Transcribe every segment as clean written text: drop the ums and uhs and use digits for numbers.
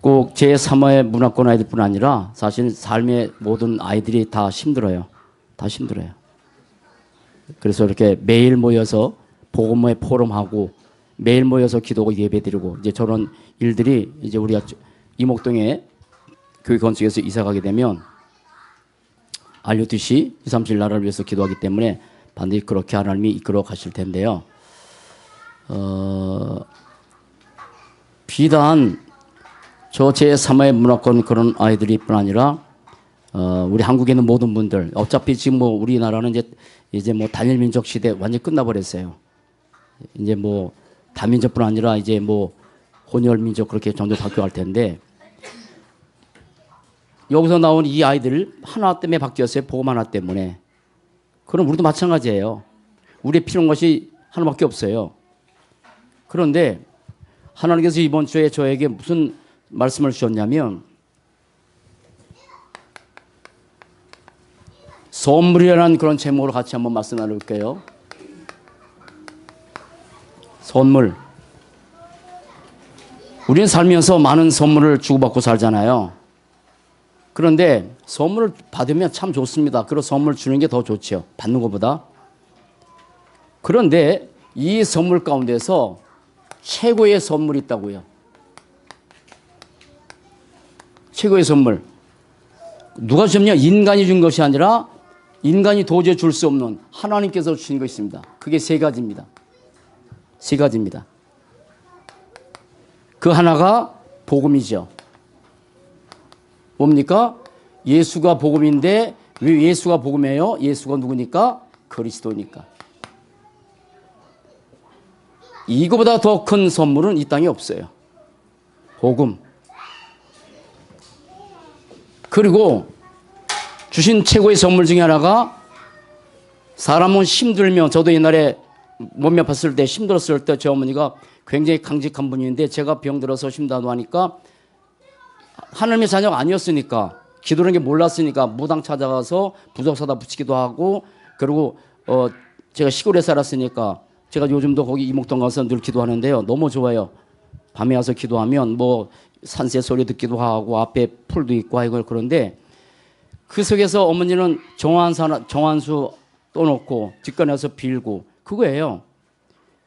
꼭 제3의 문화권 아이들뿐 아니라 사실 삶의 모든 아이들이 다 힘들어요. 다 힘들어요. 그래서 이렇게 매일 모여서 복음의 포럼하고 매일 모여서 기도하고 예배드리고 이제 저런 일들이 이제 우리가 이목동에 교회 건축에서 이사 가게 되면 알려듯이 2, 3일 나라를 위해서 기도하기 때문에 반드시 그렇게 하나님이 이끌어 가실 텐데요. 비단 저 제3의 문화권 그런 아이들이 뿐 아니라 우리 한국에 있는 모든 분들 어차피 지금 뭐 우리나라는 이제 뭐 단일 민족 시대 완전히 끝나버렸어요. 이제 뭐 다민족뿐 아니라 이제 뭐 혼혈 민족 그렇게 점점 바뀌어갈 텐데 여기서 나온 이 아이들 하나 때문에 바뀌었어요. 복음 하나 때문에. 그럼 우리도 마찬가지예요. 우리의 필요한 것이 하나밖에 없어요. 그런데 하나님께서 이번 주에 저에게 무슨 말씀을 주셨냐면 선물이라는 그런 제목으로 같이 한번 말씀 나눌게요. 선물. 우리는 살면서 많은 선물을 주고받고 살잖아요. 그런데 선물을 받으면 참 좋습니다. 그리고 선물 주는 게 더 좋죠. 받는 것보다. 그런데 이 선물 가운데서 최고의 선물이 있다고요. 최고의 선물. 누가 주셨냐? 인간이 준 것이 아니라 인간이 도저히 줄 수 없는 하나님께서 주신 것이 있습니다. 그게 세 가지입니다. 세 가지입니다. 그 하나가 복음이죠. 뭡니까? 예수가 복음인데 왜 예수가 복음이에요? 예수가 누구니까? 그리스도니까. 이거보다 더 큰 선물은 이 땅에 없어요. 복음. 그리고 주신 최고의 선물 중에 하나가 사람은 힘들면 저도 옛날에 몸이 아팠을 때 힘들었을 때 제 어머니가 굉장히 강직한 분인데 제가 병들어서 힘들다고 하니까 하나님의 자녀가 아니었으니까 기도라는 게 몰랐으니까 무당 찾아가서 부적사다 붙이기도 하고 그리고 제가 시골에 살았으니까 제가 요즘도 거기 이목동 가서 늘 기도하는데요. 너무 좋아요. 밤에 와서 기도하면 뭐 산새 소리 듣기도 하고 앞에 풀도 있고 하고 그런데 그 속에서 어머니는 정한수 떠놓고 뒷간에서 빌고 그거예요.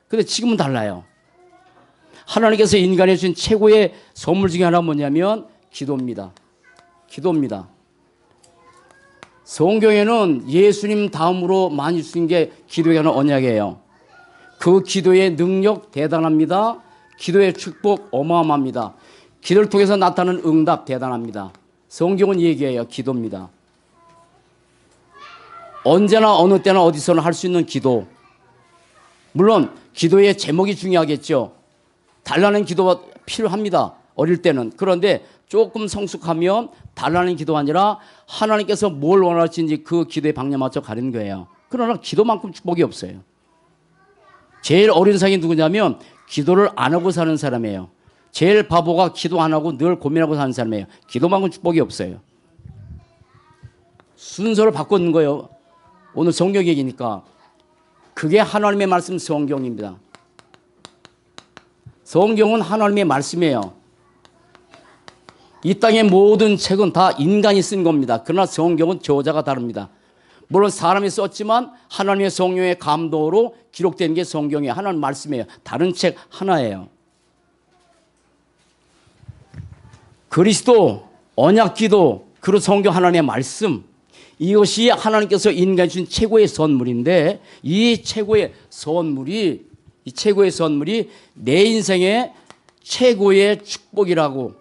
근데 지금은 달라요. 하나님께서 인간에 주신 최고의 선물 중에 하나가 뭐냐면 기도입니다. 기도입니다. 성경에는 예수님 다음으로 많이 주신 게 기도에 관한 언약이에요. 그 기도의 능력 대단합니다. 기도의 축복 어마어마합니다. 기도를 통해서 나타나는 응답 대단합니다. 성경은 얘기해요. 기도입니다. 언제나 어느 때나 어디서나 할 수 있는 기도. 물론 기도의 제목이 중요하겠죠. 달라는 기도가 필요합니다. 어릴 때는. 그런데 조금 성숙하면 달라는 기도가 아니라 하나님께서 뭘 원하시는지 그 기도의 방향 맞춰 가는 거예요. 그러나 기도만큼 축복이 없어요. 제일 어린 사람이 누구냐면 기도를 안 하고 사는 사람이에요. 제일 바보가 기도 안 하고 늘 고민하고 사는 사람이에요. 기도만큼 축복이 없어요. 순서를 바꾸는 거예요. 오늘 성경 얘기니까. 그게 하나님의 말씀 성경입니다. 성경은 하나님의 말씀이에요. 이 땅의 모든 책은 다 인간이 쓴 겁니다. 그러나 성경은 저자가 다릅니다. 물론 사람이 썼지만 하나님의 성령의 감동으로 기록된 게 성경이에요. 하나님 말씀이에요. 다른 책 하나예요. 그리스도, 언약기도, 그리고 성경 하나님의 말씀 이것이 하나님께서 인간에 주신 최고의 선물인데 이 최고의 선물이 내 인생의 최고의 축복이라고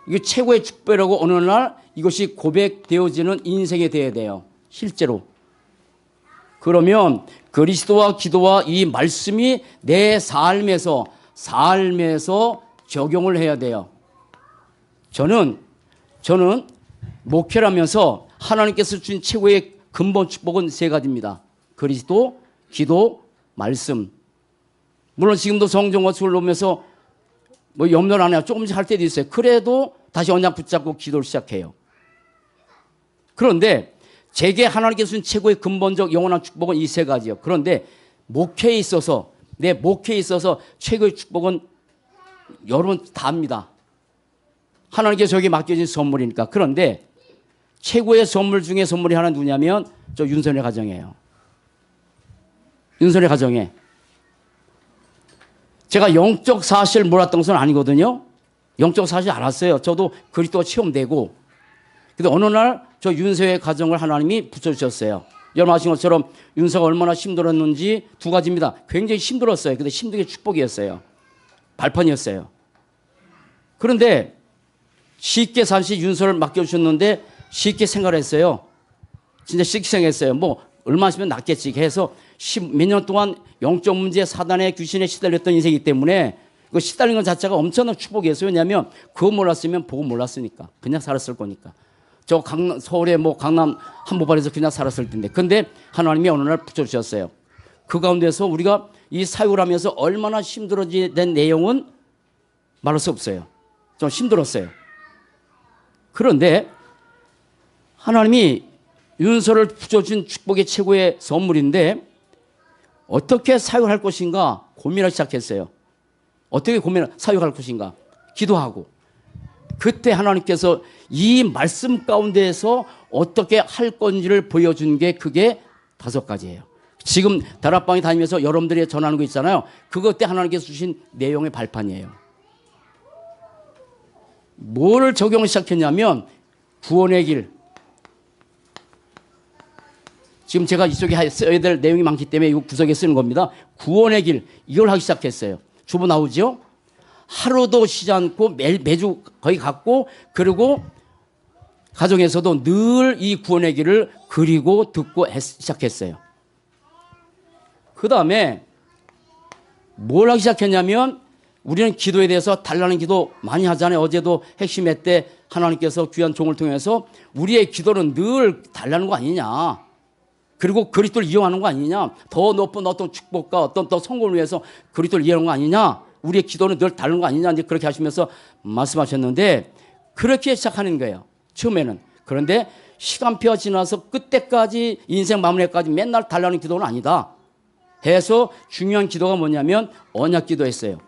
이게 최고의 축복이라고 어느 날 이것이 고백되어지는 인생이 되어야 돼요. 실제로. 그러면 그리스도와 기도와 이 말씀이 내 삶에서 적용을 해야 돼요. 저는 목회를 하면서 하나님께서 주신 최고의 근본 축복은 세 가지입니다. 그리스도, 기도, 말씀. 물론 지금도 성경과 수를 놓으면서 뭐 염려를 안 해요. 조금씩 할 때도 있어요. 그래도 다시 언약 붙잡고 기도를 시작해요. 그런데 제게 하나님께서 주신 최고의 근본적 영원한 축복은 이 세 가지예요. 그런데 목회에 있어서 최고의 축복은 여러분 다 압니다. 하나님께서 저에게 맡겨진 선물이니까. 그런데 최고의 선물 중에 선물이 하나 누구냐면 저 윤선의 가정이에요. 윤선의 가정에. 제가 영적 사실 몰랐던 것은 아니거든요. 영적 사실 알았어요. 저도 그리스도가 체험되고. 근데 어느 날 저 윤서의 가정을 하나님이 붙여주셨어요. 여러분 아시는 것처럼 윤서가 얼마나 힘들었는지 두 가지입니다. 굉장히 힘들었어요. 근데 힘든 게 축복이었어요. 발판이었어요. 그런데 쉽게 사실 윤서를 맡겨주셨는데 쉽게 생활했어요. 진짜 쉽게 생각했어요. 뭐 얼마 있으면 낫겠지 해서 몇 년 동안 영적 문제, 사단의 귀신에 시달렸던 인생이기 때문에 그 시달린 것 자체가 엄청난 축복이었어요. 왜냐하면 그거 몰랐으면 보고 몰랐으니까. 그냥 살았을 거니까. 저 서울에 뭐 강남 한복판에서 그냥 살았을 텐데. 근데 하나님이 어느 날 붙여주셨어요. 그 가운데서 우리가 이 사역을 하면서 얼마나 힘들어진 내용은 말할 수 없어요. 좀 힘들었어요. 그런데 하나님이 윤서를 붙여준 축복의 최고의 선물인데 어떻게 사역을 할 것인가 고민을 시작했어요. 어떻게 사역할 것인가 기도하고 그때 하나님께서 이 말씀 가운데에서 어떻게 할 건지를 보여준 게 그게 5가지예요. 지금 다락방에 다니면서 여러분들이 전하는 거 있잖아요. 그것 때 하나님께서 주신 내용의 발판이에요. 뭘 적용을 시작했냐면 구원의 길. 지금 제가 이쪽에 써야 될 내용이 많기 때문에 이 구석에 쓰는 겁니다. 구원의 길. 이걸 하기 시작했어요. 주보 나오죠? 하루도 쉬지 않고 매주 거의 갔고 그리고 가정에서도 늘 이 구원의 길을 그리고 듣고 시작했어요. 그 다음에 뭘 하기 시작했냐면 우리는 기도에 대해서 달라는 기도 많이 하잖아요. 어제도 핵심회 때 하나님께서 귀한 종을 통해서 우리의 기도는 늘 달라는 거 아니냐. 그리고 그리스도를 이용하는 거 아니냐. 더 높은 어떤 축복과 어떤 더 성공을 위해서 그리스도를 이용하는 거 아니냐. 우리의 기도는 늘 다른 거 아니냐. 이제 그렇게 하시면서 말씀하셨는데 그렇게 시작하는 거예요. 처음에는. 그런데 시간표가 지나서 끝때까지 인생 마무리까지 맨날 달라는 기도는 아니다. 해서 중요한 기도가 뭐냐면 언약 기도했어요.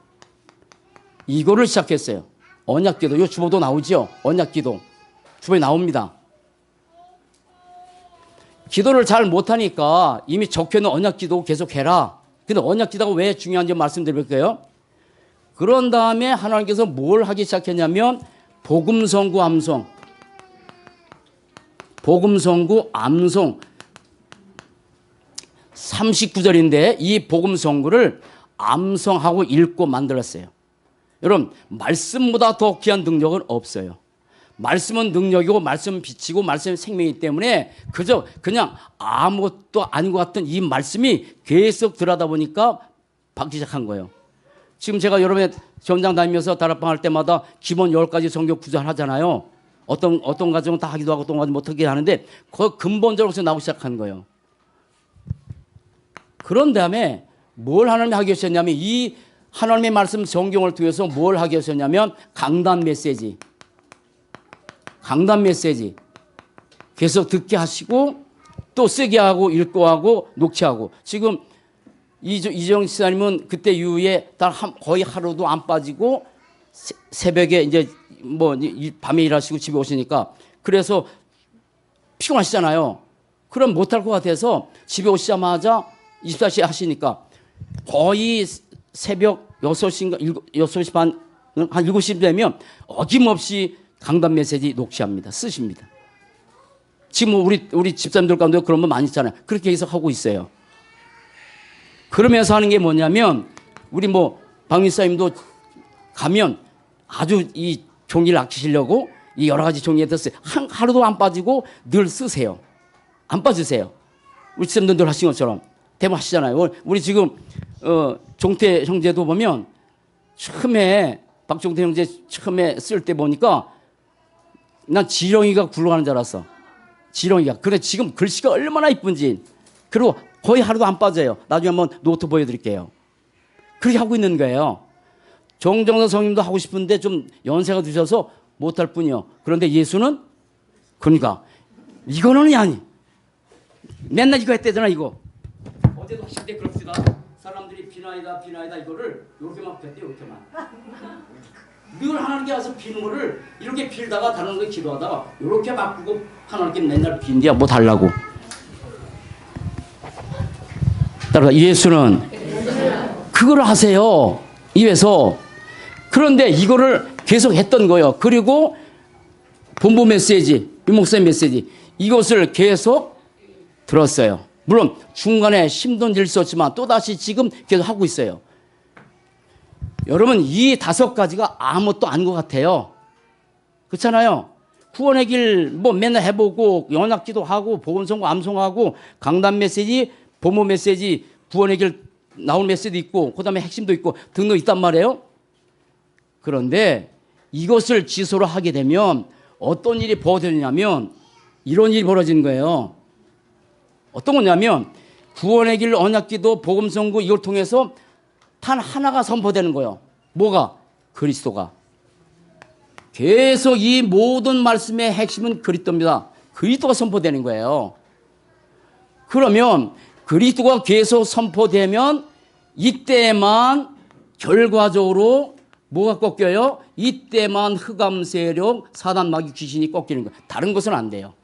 이거를 시작했어요. 언약 기도. 이 주보도 나오죠. 언약 기도. 주보에 나옵니다. 기도를 잘 못하니까 이미 적혀있는 언약 기도 계속 해라. 근데 언약 기도가 왜 중요한지 말씀드릴게요. 그런 다음에 하나님께서 뭘 하기 시작했냐면 복음 선구 암송. 복음 선구 암송. 39절인데 이 복음 선구를 암송하고 읽고 만들었어요. 여러분 말씀보다 더 귀한 능력은 없어요. 말씀은 능력이고 말씀은 빛이고 말씀은 생명이기 때문에 그냥 아무것도 아닌 것 같은 이 말씀이 계속 들어다 보니까 받기 시작한 거예요. 지금 제가 여러분의 점장 다니면서 다락방 할 때마다 기본 10가지 성경 구절 하잖아요. 어떤 가정은 다 하기도 하고 어떤 가정은 못하게 하는데 그 근본적으로 나오기 시작한 거예요. 그런 다음에 뭘 하나님이 하게 하셨냐면 이 하나님의 말씀 성경을 통해서 뭘 하게 하셨냐면 강단 메시지 계속 듣게 하시고 또 쓰게 하고 읽고 하고 녹취하고 지금 이정 시사님은 그때 이후에 거의 하루도 안 빠지고 새벽에 이제 뭐 밤에 일하시고 집에 오시니까 그래서 피곤하시잖아요. 그럼 못할 것 같아서 집에 오시자마자 24시에 하시니까 거의 새벽 6시인가 6시 반 한 7시 되면 어김없이 강단 메시지 녹취합니다. 쓰십니다. 지금 우리 집사님들 가운데 그런 분 많이 있잖아요. 그렇게 해서 하고 있어요. 그러면서 하는 게 뭐냐면 우리 박미사님도 가면 아주 이 종이를 아끼시려고 이 여러 가지 종이에 썼어요. 하루도 안 빠지고 늘 쓰세요. 안 빠지세요. 우리 집사님들 늘 하신 것처럼 대부분 하시잖아요. 우리 지금 종태 형제도 보면 처음에 박종태 형제 처음에 쓸 때 보니까 난 지렁이가 굴러가는 줄 알았어. 지렁이가. 그런데 지금 글씨가 얼마나 이쁜지. 그리고 거의 하루도 안 빠져요. 나중에 한번 노트 보여드릴게요. 그렇게 하고 있는 거예요. 정정선 성님도 하고 싶은데 좀 연세가 드셔서 못할 뿐이요. 그런데 예수는 그러니까 이거는 아니. 맨날 이거 했대잖아 이거. 어제도 하실 때 그럽시다. 사람들이 비나이다 이거를 이렇게만 했대 이렇게만. 늘 하나님께 와서 비는 거를 이렇게 빌다가 다른 거 기도하다가 이렇게 바꾸고 하나님께 맨날 빈대야 뭐 달라고. 따라서 예수는 그걸 하세요. 입에서. 그런데 이거를 계속 했던 거예요. 그리고 본부 메시지, 유목사님 메시지 이것을 계속 들었어요. 물론 중간에 힘든 일이 있었지만 또다시 지금 계속 하고 있어요. 여러분 이 5가지가 아무것도 아닌 것 같아요. 그렇잖아요. 구원의 길 뭐 맨날 해보고 연합기도 하고 복음성고 암송하고 강단 메시지, 보모 메시지, 구원의 길 나온 메시지도 있고 그 다음에 핵심도 있고 등등 있단 말이에요. 그런데 이것을 지소로 하게 되면 어떤 일이 벌어지냐면 이런 일이 벌어지는 거예요. 어떤 거냐면 구원의 길 언약기도 복음성구 이걸 통해서 단 하나가 선포되는 거예요. 뭐가? 그리스도가. 계속 이 모든 말씀의 핵심은 그리스도입니다. 그리스도가 선포되는 거예요. 그러면 그리스도가 계속 선포되면 이때만 결과적으로 뭐가 꺾여요? 이때만 흑암 세력, 사단 마귀 귀신이 꺾이는 거예요. 다른 것은 안 돼요.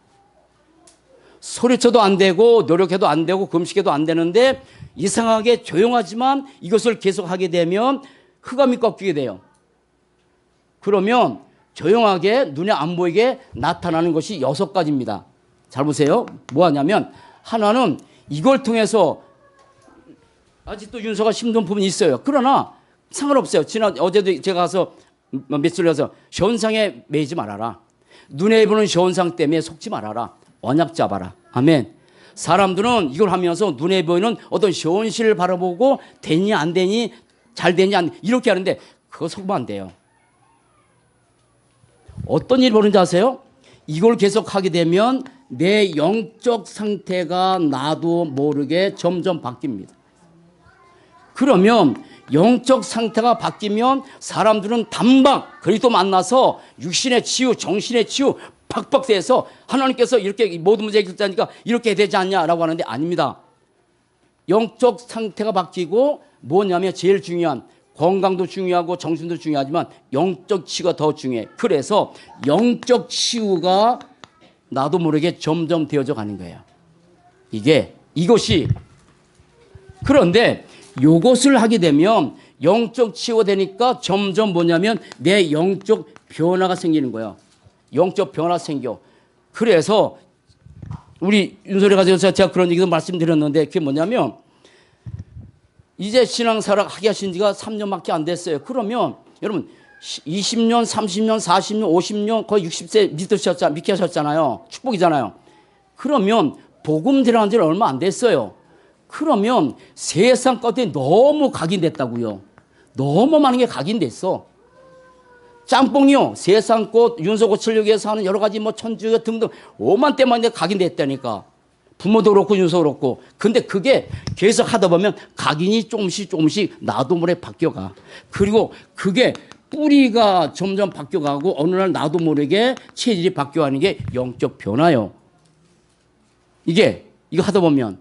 소리쳐도 안 되고 노력해도 안 되고 금식해도 안 되는데 이상하게 조용하지만 이것을 계속하게 되면 흑암이 꺾이게 돼요. 그러면 조용하게 눈에 안 보이게 나타나는 것이 6가지입니다. 잘 보세요. 뭐 하냐면 하나는 이걸 통해서 아직도 윤서가 힘든 부분이 있어요. 그러나 상관없어요. 어제도 제가 가서 며칠 가서 현상에 매이지 말아라. 눈에 보는 현상 때문에 속지 말아라. 언약 잡아라. 아멘. 사람들은 이걸 하면서 눈에 보이는 어떤 현실을 바라보고 되니 안 되니 잘 되니 안 되니 이렇게 하는데 그거 속으면 안 돼요. 어떤 일이 벌어지는지 아세요? 이걸 계속 하게 되면 내 영적 상태가 나도 모르게 점점 바뀝니다. 그러면 영적 상태가 바뀌면 사람들은 단방 그리스도 만나서 육신의 치유, 정신의 치유 팍팍 돼서 하나님께서 이렇게 모든 문제 해결자니까 이렇게 되지 않냐라고 하는데 아닙니다. 영적 상태가 바뀌고 뭐냐면 제일 중요한 건강도 중요하고 정신도 중요하지만 영적 치유가 더 중요해. 그래서 영적 치유가 나도 모르게 점점 되어져 가는 거예요. 이것이 그런데 이것을 하게 되면 영적 치유가 되니까 점점 뭐냐면 내 영적 변화가 생기는 거예요. 영적 변화 생겨. 그래서 우리 윤소리 가져서 제가 그런 얘기도 말씀드렸는데 그게 뭐냐면 이제 신앙생활 하게 하신 지가 3년밖에 안 됐어요. 그러면 여러분 20년, 30년, 40년, 50년 거의 60세 믿게 하셨잖아요. 축복이잖아요. 그러면 복음 들어간 지는 얼마 안 됐어요. 그러면 세상 것들이 너무 각인됐다고요. 너무 많은 게 각인됐어. 짬뽕이요. 세상 꽃, 윤서 고치려고 해서 하는 여러 가지 뭐 천주 등등 5만 대만 각인됐다니까. 부모도 그렇고 윤서 그렇고. 근데 그게 계속 하다 보면 각인이 조금씩 나도 모르게 바뀌어가. 그리고 그게 뿌리가 점점 바뀌어가고 어느 날 나도 모르게 체질이 바뀌어가는 게 영적 변화요. 이거 하다 보면.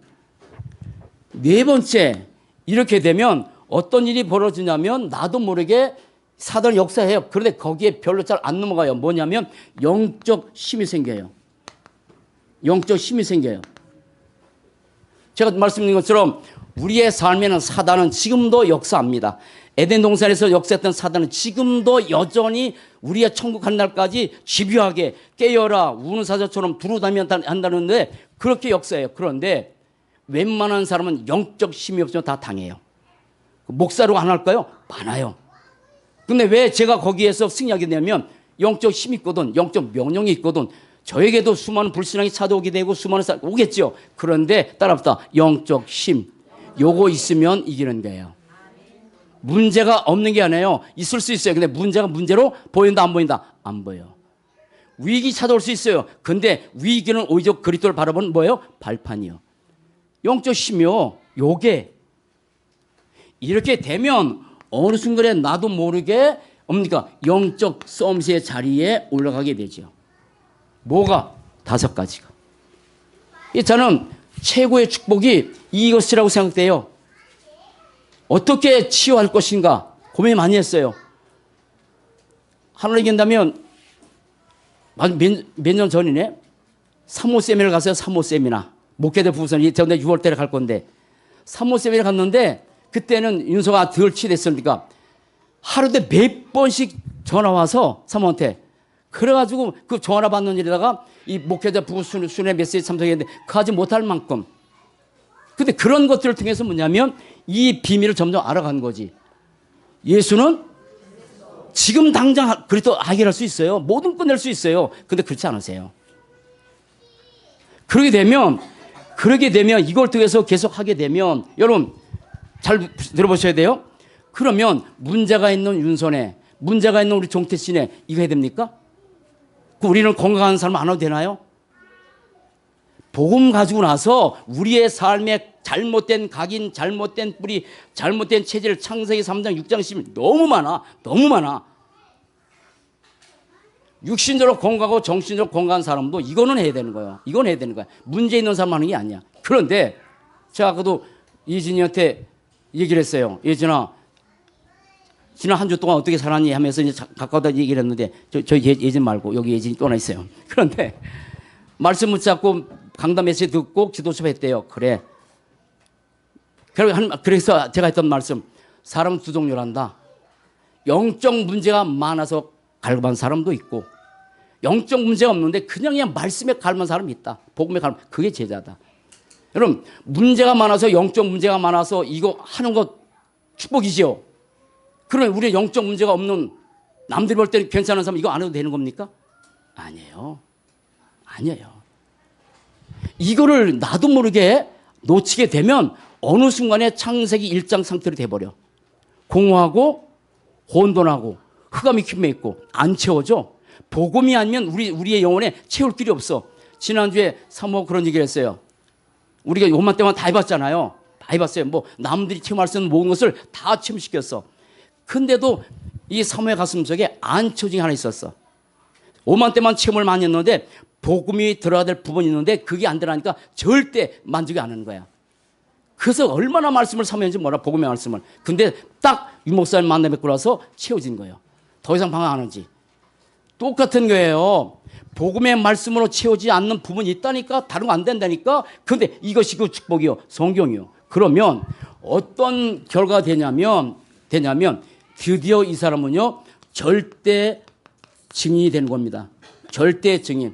네 번째, 이렇게 되면 어떤 일이 벌어지냐면 나도 모르게 사단이 역사해요. 그런데 거기에 별로 잘 안 넘어가요. 뭐냐면 영적 힘이 생겨요. 영적 힘이 생겨요. 제가 말씀드린 것처럼 우리의 삶에는 사단은 지금도 역사합니다. 에덴 동산에서 역사했던 사단은 지금도 여전히 우리의 천국 간 날까지 집요하게 깨어라 우는 사자처럼 두루다니며 한다는데 그렇게 역사해요. 그런데 웬만한 사람은 영적 힘이 없으면 다 당해요. 목사로 안 할까요? 많아요. 근데 왜 제가 거기에서 승리하게 되냐면 영적 힘이 있거든. 영적 명령이 있거든. 저에게도 수많은 불신앙이 찾아오게 되고 수많은 사람 오겠죠. 그런데 따라붙다 영적 힘. 요거 있으면 이기는 거예요. 문제가 없는 게 아니에요. 있을 수 있어요. 근데 문제가 문제로 보인다 안 보인다? 안 보여. 위기 찾아올 수 있어요. 근데 위기는 오히려 그리스도를 바라보는 뭐예요? 발판이요. 영적 힘이요. 요게 이렇게 되면 어느 순간에 나도 모르게 뭡니까? 영적 썸스의 자리에 올라가게 되죠. 뭐가? 5가지가. 저는 최고의 축복이 이것이라고 생각돼요. 어떻게 치유할 것인가 고민 많이 했어요. 하나님 얘기한다면 몇 년 전이네. 3호 세미나를 갔어요. 3호 세미나. 목회자 부부선 전에 6월 달에 갈 건데 3호 세미나를 갔는데 그때는 윤서가 덜 취됐으니까 하루에 몇 번씩 전화 와서 사모한테 그래가지고 그 전화 받는 일에다가 이 목회자 부부 순회 메시지 참석했는데 그하지 못할 만큼. 근데 그런 것들을 통해서 뭐냐면 이 비밀을 점점 알아간 거지. 예수는 지금 당장 그리스도 해결할 수 있어요. 모든 끝낼 수 있어요. 근데 그렇지 않으세요. 그러게 되면 이걸 통해서 계속 하게 되면 여러분 잘 들어보셔야 돼요. 그러면 문제가 있는 윤선에, 문제가 있는 우리 종태씨네 이거 해야 됩니까? 우리는 건강한 삶 안 해도 되나요? 복음 가지고 나서 우리의 삶에 잘못된 각인, 잘못된 뿌리, 잘못된 체질, 창세기 3장, 6장, 10 너무 많아. 너무 많아. 육신적으로 건강하고 정신적으로 건강한 사람도 이거는 해야 되는 거예요. 이건 해야 되는 거야. 문제 있는 사람 하는 게 아니야. 그런데 제가 아까도 예진이한테 얘기를 했어요. 예진아, 지난 한 주 동안 어떻게 살았니 하면서 이제 가까우다 얘기를 했는데 저 예진 말고 여기 예진이 또 하나 있어요. 그런데 말씀 붙잡고 강단 메시지 듣고 기도 좀 했대요. 그래. 그래서 제가 했던 말씀, 사람은 두 종류란다. 영적 문제가 많아서 갈급한 사람도 있고 영적 문제가 없는데 그냥 말씀에 갈급한 사람이 있다. 복음에 갈급, 그게 제자다. 여러분 문제가 많아서 영적 문제가 많아서 이거 하는 것 축복이지요. 그러면 우리 영적 문제가 없는 남들이 볼 때는 괜찮은 사람 이거 안 해도 되는 겁니까? 아니에요. 아니에요. 이거를 나도 모르게 놓치게 되면 어느 순간에 창세기 1장 상태로 돼버려. 공허하고 혼돈하고 흑암이 킴에 있고 안 채워져. 복음이 아니면 우리의 영혼에 채울 길이 없어. 지난주에 사모 그런 얘기를 했어요. 우리가 요맘때만 다 해봤잖아요. 다 해봤어요. 뭐 남들이 체험할 수 있는 모든 것을 다 체험시켰어. 근데도 이 사모의 가슴속에 안 채워진 게 하나 있었어. 오만때만 체험을 많이 했는데 복음이 들어야 될 부분이 있는데 그게 안 들어가니까 절대 만족이 안 하는 거야. 그래서 얼마나 말씀을 사모했는지 몰라. 복음의 말씀을. 근데 딱 유 목사님 만나 뵙고 나서 채워진 거예요. 더 이상 방황 안 하지. 똑같은 거예요. 복음의 말씀으로 채우지 않는 부분이 있다니까. 다른 거 안 된다니까. 그런데 이것이 그 축복이요. 성경이요. 그러면 어떤 결과가 되냐면 드디어 이 사람은요 절대 증인이 되는 겁니다. 절대 증인.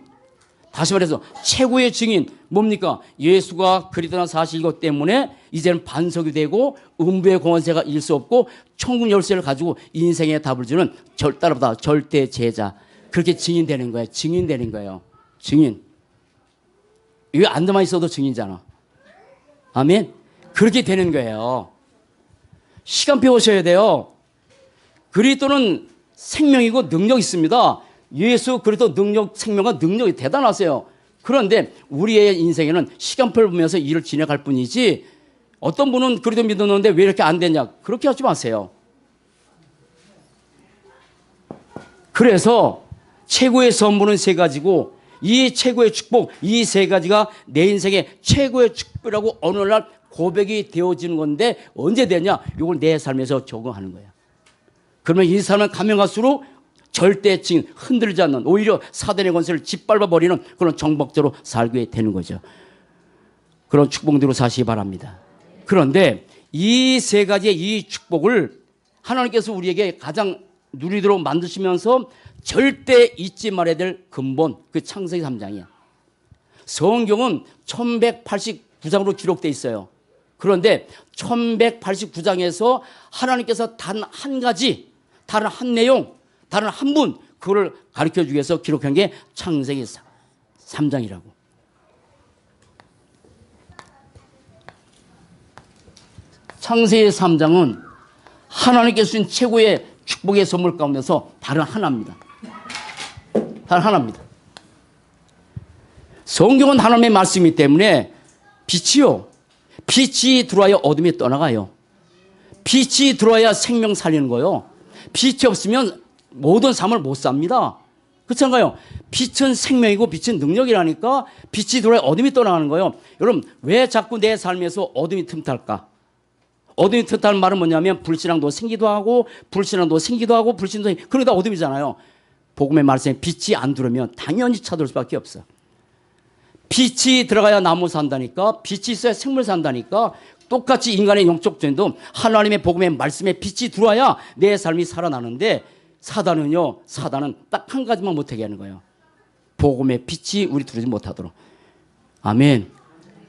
다시 말해서 최고의 증인 뭡니까? 예수가 그리스도라는 사실 이것 때문에 이제는 반석이 되고 음부의 권세가 이길 수 없고 천국 열쇠를 가지고 인생의 답을 주는 따라보다 절대 제자. 그렇게 증인되는 거예요. 증인되는 거예요. 증인. 이거 앉아만 있어도 증인이잖아. 아멘. 그렇게 되는 거예요. 시간표 오셔야 돼요. 그리스도는 생명이고 능력이 있습니다. 예수 그리스도 능력, 생명과 능력이 대단하세요. 그런데 우리의 인생에는 시간표를 보면서 일을 진행할 뿐이지 어떤 분은 그리스도 믿었는데 왜 이렇게 안 되냐. 그렇게 하지 마세요. 그래서 최고의 선물은 세 가지고 이 최고의 축복, 이 세 가지가 내 인생의 최고의 축복이라고 어느 날 고백이 되어지는 건데 언제 되냐? 이걸 내 삶에서 적응하는 거야. 그러면 이 사람은 가면 갈수록 절대 증인, 흔들리지 않는 오히려 사단의 권세를 짓밟아버리는 그런 정복자로 살게 되는 거죠. 그런 축복대로 사시기 바랍니다. 그런데 이 세 가지의 이 축복을 하나님께서 우리에게 가장 누리도록 만드시면서 절대 잊지 말아야 될 근본, 그 창세기 3장이야. 성경은 1189장으로 기록되어 있어요. 그런데 1189장에서 하나님께서 단 한 가지, 다른 한 내용, 다른 한 분, 그걸 가르쳐 주기 위해서 기록한 게 창세기 3장이라고. 창세기 3장은 하나님께서 주신 최고의 축복의 선물 가운데서 다른 하나입니다. 다른 하나입니다. 성경은 하나님의 말씀이기 때문에 빛이요. 빛이 들어와야 어둠이 떠나가요. 빛이 들어와야 생명 살리는 거예요. 빛이 없으면 모든 삶을 못 삽니다. 그렇잖아요. 빛은 생명이고 빛은 능력이라니까 빛이 들어와야 어둠이 떠나가는 거예요. 여러분 왜 자꾸 내 삶에서 어둠이 틈탈까? 어둠이 틈타는 말은 뭐냐면 불신앙도 생기도 하고 불신앙도 생기도 하고 불신도 생기도 그러다 어둠이잖아요. 복음의 말씀에 빛이 안 들어오면 당연히 찾아올 수밖에 없어. 빛이 들어가야 나무 산다니까, 빛이 있어야 생물 산다니까. 똑같이 인간의 영적 존재도 하나님의 복음의 말씀에 빛이 들어와야 내 삶이 살아나는데, 사단은요, 사단은 딱 한 가지만 못하게 하는 거예요. 복음의 빛이 우리 들어오지 못하도록. 아멘.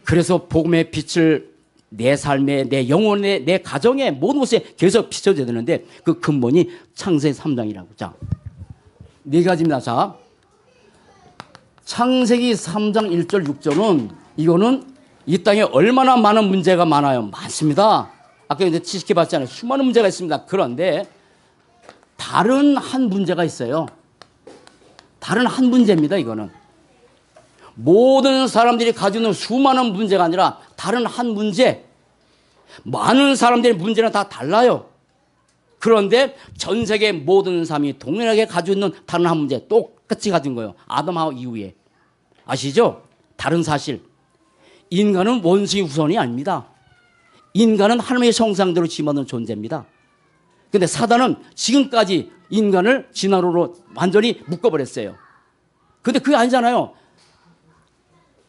그래서 복음의 빛을 내 삶에, 내 영혼에, 내 가정에, 모든 곳에 계속 비춰줘야 되는데, 그 근본이 창세기 3장이라고. 자, 네 가지입니다. 자, 창세기 3장 1절 6절은 이거는 이 땅에 얼마나 많은 문제가 많아요. 많습니다. 아까 이제 지식해 봤잖아요. 수많은 문제가 있습니다. 그런데 다른 한 문제가 있어요. 다른 한 문제입니다. 이거는 모든 사람들이 가지고 있는 수많은 문제가 아니라 다른 한 문제. 많은 사람들의 문제는 다 달라요. 그런데 전 세계 모든 사람이 동일하게 가지고 있는 다른 한 문제, 똑같이 가진 거예요. 아담하고 이후에. 아시죠? 다른 사실. 인간은 원숭이 후손이 아닙니다. 인간은 하나님의 형상대로 지음받은 존재입니다. 그런데 사단은 지금까지 인간을 진화론으로 완전히 묶어버렸어요. 그런데 그게 아니잖아요.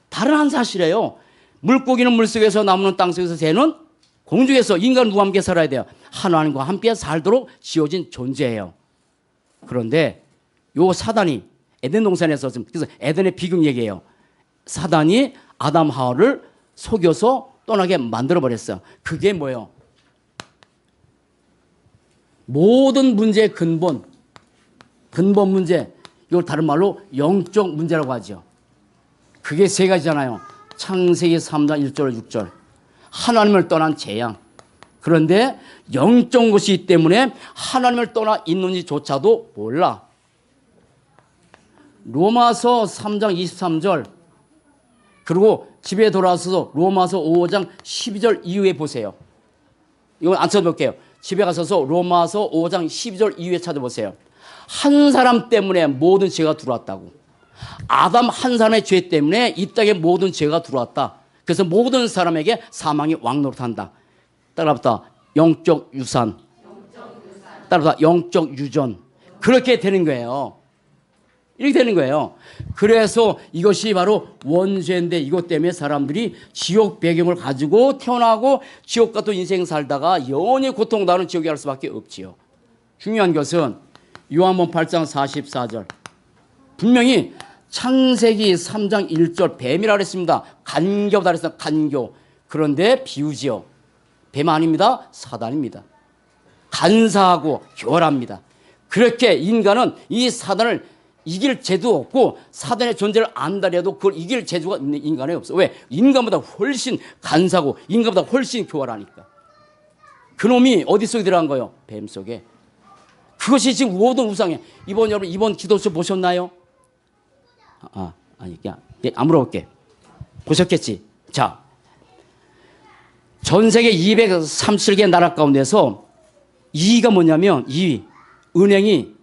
다른 한 사실이에요. 물고기는 물속에서, 나무는 땅속에서, 새는 공중에서. 인간은 누구와 함께 살아야 돼요? 하나님과 함께 살도록 지어진 존재예요. 그런데 요 사단이 에덴 동산에서, 그래서 에덴의 비극 얘기예요. 사단이 아담 하와를 속여서 떠나게 만들어버렸어요. 그게 뭐예요? 모든 문제의 근본 문제, 이걸 다른 말로 영적 문제라고 하죠. 그게 세 가지잖아요. 창세기 3장 1절 6절. 하나님을 떠난 재앙. 그런데 영적 것이 있기 때문에 하나님을 떠나 있는지조차도 몰라. 로마서 3장 23절. 그리고 집에 돌아와서 로마서 5장 12절 이후에 보세요. 이건 안 찾아볼게요. 집에 가셔서 로마서 5장 12절 이후에 찾아보세요. 한 사람 때문에 모든 죄가 들어왔다고. 아담 한 사람의 죄 때문에 이 땅에 모든 죄가 들어왔다. 그래서 모든 사람에게 사망이 왕노릇한다. 따라붙다 영적 유산. 따라붙다 영적 유전. 그렇게 되는 거예요. 이렇게 되는 거예요. 그래서 이것이 바로 원죄인데, 이것 때문에 사람들이 지옥 배경을 가지고 태어나고 지옥 같은 인생 살다가 영원히 고통당하는 지옥에 갈 수밖에 없지요. 중요한 것은 요한복음 8장 44절. 분명히 창세기 3장 1절 뱀이라 그랬습니다. 간교다 그랬어요. 간교. 그런데 비유지요. 뱀 아닙니다. 사단입니다. 간사하고 교활합니다. 그렇게 인간은 이 사단을 이길 재도 없고, 사단의 존재를 안다려도 그걸 이길 재주가 있는 인간이 없어. 왜? 인간보다 훨씬 간사하고 인간보다 훨씬 교활하니까. 그놈이 어디 속에 들어간 거예요? 뱀 속에. 그것이 지금 모든 우상이에요. 여러분 이번 기도서 보셨나요? 아니 그냥 안 물어볼게. 보셨겠지? 자, 전 세계 237개 나라 가운데서 2위가 뭐냐면, 2위 은행이,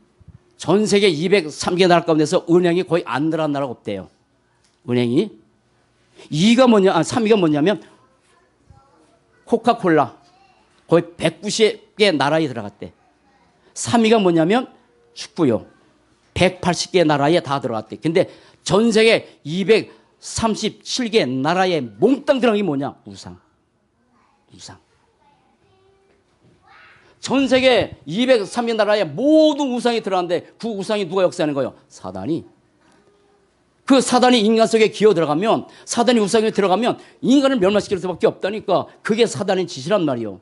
전 세계 203개 나라 가운데서 은행이 거의 안 들어간 나라가 없대요. 은행이. 3위가 뭐냐면 코카콜라. 거의 190개 나라에 들어갔대. 3위가 뭐냐면 축구요. 180개 나라에 다 들어갔대. 근데 전 세계 237개 나라에 몽땅 들어간 게 뭐냐? 우상. 전 세계 203개 나라에 모든 우상이 들어갔는데, 그 우상이 누가 역사하는 거예요? 사단이. 그 사단이 인간 속에 기어 들어가면, 사단이 우상에 들어가면 인간을 멸망시킬 수밖에 없다니까. 그게 사단의 짓이란 말이에요.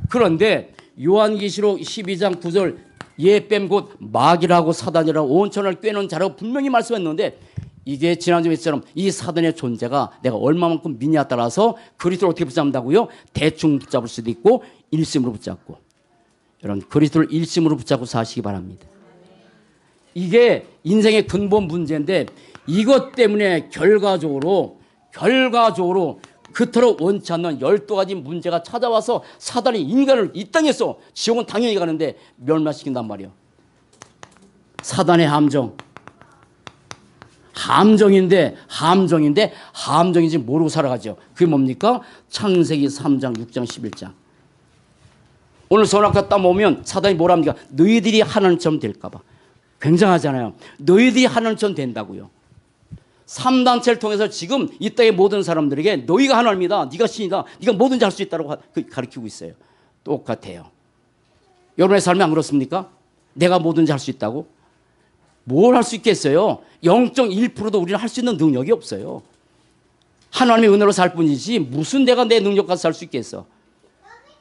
그런데 요한계시록 12장 9절 예뱀 곧 마귀라고 사단이라고 온천을 꿰는 자라고 분명히 말씀했는데, 이게 지난주에 했처럼 이 사단의 존재가 내가 얼마만큼 믿냐에 따라서 그리스도를 어떻게 붙잡는다고요? 대충 붙잡을 수도 있고 일심으로 붙잡고. 여러분, 그리스도를 일심으로 붙잡고 사시기 바랍니다. 이게 인생의 근본 문제인데, 이것 때문에 결과적으로 그토록 원치 않는 12가지 문제가 찾아와서 사단이 인간을 이 땅에서, 지옥은 당연히 가는데 멸망시킨단 말이에요. 사단의 함정인지 모르고 살아가죠. 그게 뭡니까? 창세기 3장 6장 11장. 오늘 선악과 따먹으면 사단이 뭐랍니까? 너희들이 하나님처럼 될까 봐. 굉장하잖아요. 너희들이 하나님 전 된다고요. 3단체를 통해서 지금 이 땅의 모든 사람들에게 너희가 하나님이다, 네가 신이다, 네가 뭐든지 할 수 있다고 가르치고 있어요. 똑같아요. 여러분의 삶이 안 그렇습니까? 내가 뭐든지 할 수 있다고? 뭘 할 수 있겠어요? 0.1%도 우리는 할 수 있는 능력이 없어요. 하나님의 은혜로 살 뿐이지 무슨 내가 내 능력 가서 살 수 있겠어.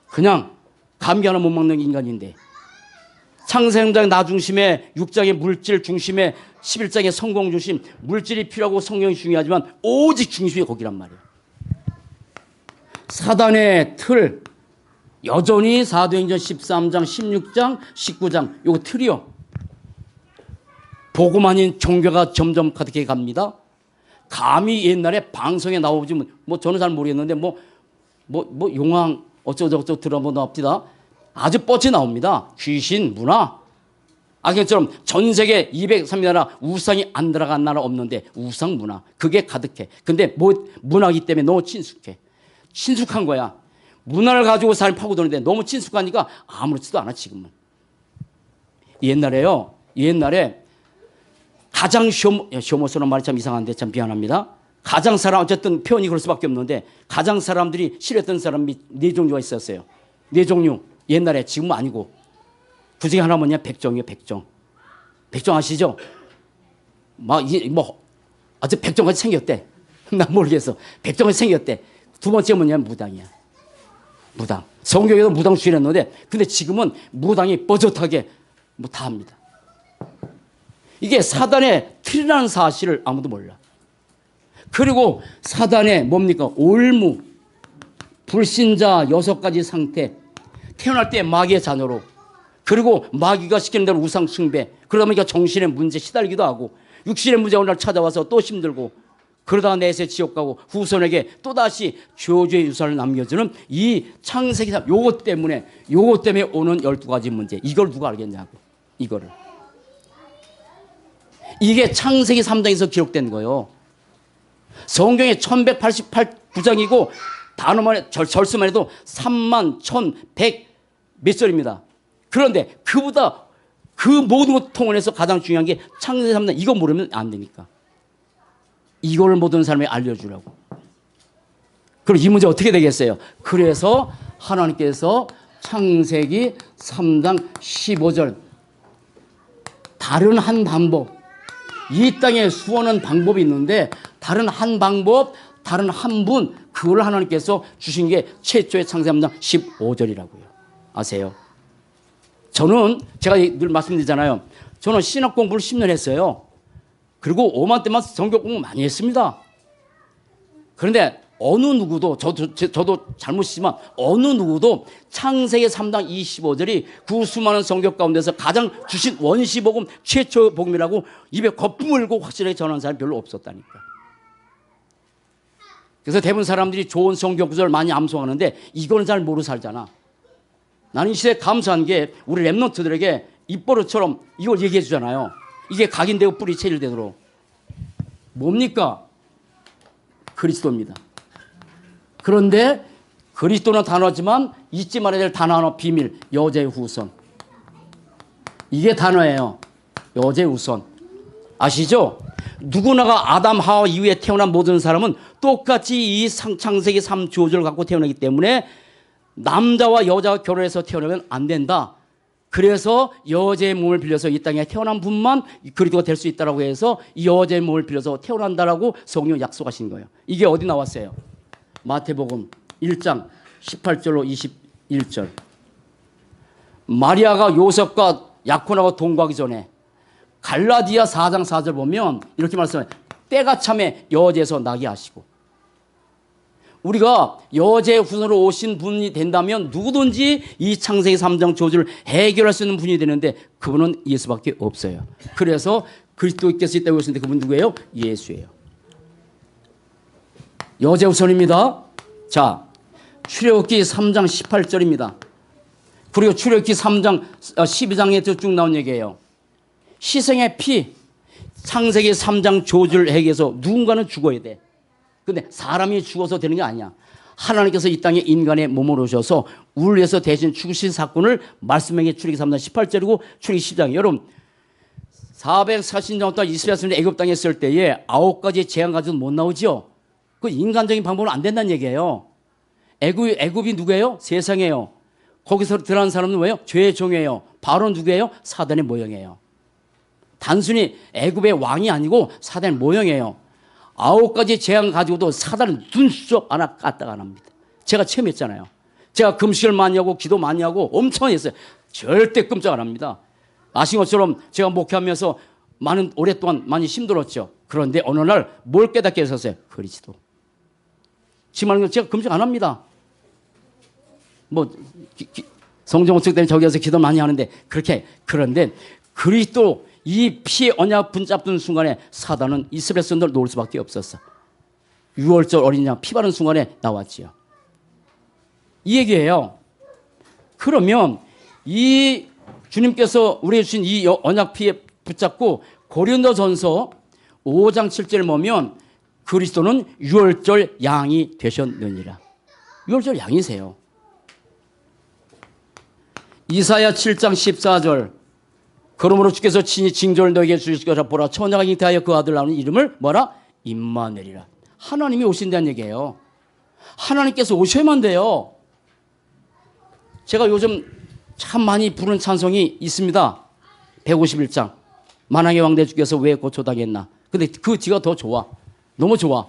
그냥 감기 하나 못 먹는 인간인데. 창세기 3장 나 중심에, 6장의 물질 중심에, 11장의 성공 중심, 물질이 필요하고 성령이 중요하지만 오직 중심이 거기란 말이에요. 사단의 틀, 여전히 사도행전 13장, 16장, 19장 요거 틀이요. 복음 아닌 종교가 점점 가득해 갑니다. 감히 옛날에 방송에 나오지 뭐 저는 잘 모르겠는데 뭐 용왕 어쩌고저쩌고 들어보면 나옵니다. 아주 뻗쳐 나옵니다. 귀신, 문화. 악행처럼 전 세계 203나라 우상이 안 들어간 나라 없는데 우상 문화. 그게 가득해. 근데 문화이기 때문에 너무 친숙해. 친숙한 거야. 문화를 가지고 사람이 파고드는데 너무 친숙하니까 아무렇지도 않아 지금은. 옛날에요. 옛날에 가장 쇼모스라는 말이 참 이상한데 참 미안합니다. 가장 사람 어쨌든 표현이 그럴 수밖에 없는데 가장 사람들이 싫어했던 사람이 네 종류가 있었어요. 네 종류. 옛날에 지금은 아니고 그 중에 하나 뭐냐 백정이에요. 백정. 백정 아시죠? 아주 백정같이 생겼대. 난 모르겠어. 백정같이 생겼대. 두 번째 뭐냐면 무당이야. 무당. 성경에도 무당 주일했는데 근데 지금은 무당이 뻐젓하게 뭐 다 합니다. 이게 사단의 틀이라는 사실을 아무도 몰라. 그리고 사단의 뭡니까? 올무, 불신자 6가지 상태, 태어날 때 마귀의 자녀로, 그리고 마귀가 시키는 대로 우상 숭배, 그러다 보니까 정신의 문제 시달리기도 하고 육신의 문제가 오늘 찾아와서 또 힘들고 그러다가 내세 지옥 가고 후손에게 또다시 저주의 유산을 남겨주는 이 창세기 3, 요것 때문에 오는 12가지 문제. 이걸 누가 알겠냐고. 이거를. 이게 창세기 3장에서 기록된 거예요. 성경에 1188구장이고 단어만 절수만 해도 31,100 몇 절입니다. 그런데 그보다 그 모든 것 통원해서 가장 중요한 게 창세기 3장. 이거 모르면 안 되니까. 이걸 모든 사람에 알려주라고. 그럼 이 문제 어떻게 되겠어요? 그래서 하나님께서 창세기 3장 15절 다른 한 방법, 이 땅에 수원은 방법이 있는데 다른 한 방법, 다른 한 분, 그걸 하나님께서 주신 게 최초의 창세기 3장 15절이라고요. 아세요? 저는 제가 늘 말씀드리잖아요. 저는 신학 공부를 10년 했어요. 그리고 오만때만 성경 공부 많이 했습니다. 그런데 어느 누구도 저도 잘못이지만 어느 누구도 창세기 3장 25절이 그 수많은 성경 가운데서 가장 주신 원시복음 최초 복음이라고 입에 거품을고 확실하게 전하는 사람이 별로 없었다니까. 그래서 대부분 사람들이 좋은 성경 구절을 많이 암송하는데 이거는 잘 모르고 살잖아. 나는 이 시대에 감사한 게 우리 랩런트들에게 입버릇처럼 이걸 얘기해 주잖아요. 이게 각인되고 뿌리 체질되도록. 뭡니까? 그리스도입니다. 그런데 그리스도는 단어지만 잊지 말아야 될 단어 하나, 비밀. 여제 후손. 이게 단어예요. 여제 후손. 아시죠? 누구나가 아담 하와 이후에 태어난 모든 사람은 똑같이 이 창세기 3조절을 갖고 태어나기 때문에 남자와 여자가 결혼해서 태어나면 안 된다. 그래서 여자의 몸을 빌려서 이 땅에 태어난 분만 그리스도가 될 수 있다고 해서 여자의 몸을 빌려서 태어난다라고 성경이 약속하신 거예요. 이게 어디 나왔어요? 마태복음 1장 18절로 21절. 마리아가 요셉과 야콘하고 동거하기 전에 갈라디아 4장 4절 보면 이렇게 말씀해요. 때가 참에 여제에서 나게 하시고. 우리가 여제의 후손으로 오신 분이 된다면 누구든지 이 창세기 3장 조주를 해결할 수 있는 분이 되는데 그분은 예수밖에 없어요. 그래서 그리스도께서 있다고 했는데 그분 누구예요? 예수예요. 여제 후손입니다. 자, 출애굽기 3장 18절입니다. 그리고 출애굽기 3장 12장에 쭉 나온 얘기예요. 희생의 피, 창세기 3장 조주를 해결해서 누군가는 죽어야 돼. 근데 사람이 죽어서 되는 게 아니야. 하나님께서 이 땅에 인간의 몸을 오셔서 우리를 위해서 대신 죽으신 사건을 말씀하게 출애굽기 3장 18절이고 출애굽기 10장. 여러분 440년 동안 이스라엘이 애굽 땅에 있을 때에 9가지 재앙 가지고 못 나오죠. 그 인간적인 방법은 안 된다는 얘기예요. 애굽이 누구예요? 세상이에요. 거기서 들어간 사람은 뭐예요? 죄의 종이에요. 바로 누구예요? 사단의 모형이에요. 단순히 애굽의 왕이 아니고 사단의 모형이에요. 9가지 재앙 가지고도 사단은 눈썹 하나 까딱 안 합니다. 제가 체험했잖아요. 제가 금식을 많이 하고 기도 많이 하고 엄청 했어요. 절대 끔찍 안 합니다. 아신 것처럼 제가 목회하면서 오랫동안 많이 힘들었죠. 그런데 어느 날 뭘 깨닫게 했었어요? 그리스도. 지금 하는 거 제가 금식 안 합니다. 성경책 때문에 저기 가서 기도 많이 하는데 그런데 그리스도 이 피의 언약 붙잡는 순간에 사단은 이스라엘 선들 놓을 수밖에 없었어. 6월절 어린 양 피 바른 순간에 나왔지요. 이 얘기예요. 그러면 이 주님께서 우리에게 주신 이 언약 피에 붙잡고 고린도전서 5장 7절을 보면 그리스도는 6월절 양이 되셨느니라. 6월절 양이세요. 이사야 7장 14절 그러므로 주께서 친히 징조를 너에게 주실 것이라 보라 처녀가 잉태하여 그 아들 낳는 이름을 뭐라? 임마누엘이라. 하나님이 오신다는 얘기예요. 하나님께서 오셔야만 돼요. 제가 요즘 참 많이 부르는 찬송이 있습니다. 151장 만왕의 왕 대주께서 왜 고초당했나. 근데 그 뒤가 더 좋아. 너무 좋아.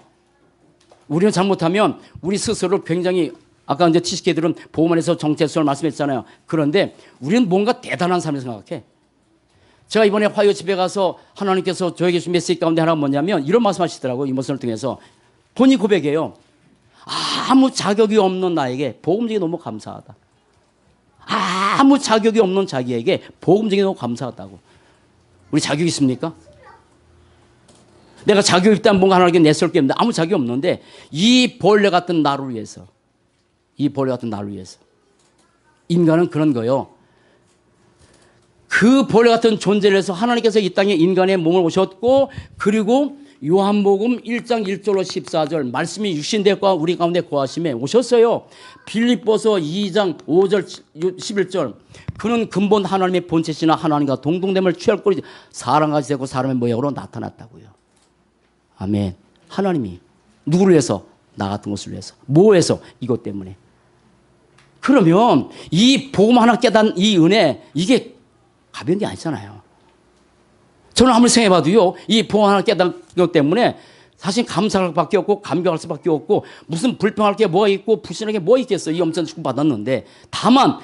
우리는 잘못하면 우리 스스로를 굉장히 아까 이제 티스케들은 복음 안에서 정체성을 말씀했잖아요. 그런데 우리는 뭔가 대단한 사람을 생각해. 제가 이번에 화요 집에 가서 하나님께서 저에게 주신 메시지 가운데 하나가 뭐냐면 이런 말씀하시더라고요. 이 모습을 통해서 본인 고백이에요. 아무 자격이 없는 나에게 복음 주기 너무 감사하다. 아무 자격이 없는 자기에게 복음 주기 너무 감사하다고. 우리 자격 있습니까? 내가 자격이 있다면 뭔가 하나님께 내세울 게 없는데 아무 자격이 없는데 이 벌레 같은 나를 위해서 인간은 그런 거예요. 그 벌레 같은 존재를 해서 하나님께서 이 땅에 인간의 몸을 오셨고 그리고 요한복음 1장 1절로 14절 말씀이 육신되고 우리 가운데 거하심에 오셨어요. 빌립보서 2장 5절 11절 그는 근본 하나님의 본체시나 하나님과 동등됨을 취할 꼴이 사람같이 되고 사람의 모양으로 나타났다고요. 아멘. 하나님이 누구를 위해서? 나 같은 것을 위해서. 뭐 해서? 이것 때문에. 그러면 이 복음 하나 깨닫는 이 은혜 이게 가벼운 게 아니잖아요. 저는 아무리 생각해봐도요 이 복음 하나 깨닫는 것 때문에 사실 감사할 수밖에 없고 감격할 수밖에 없고 무슨 불평할 게 뭐가 있고 불신할 게 뭐가 있겠어요. 이 엄청 축복 받았는데 다만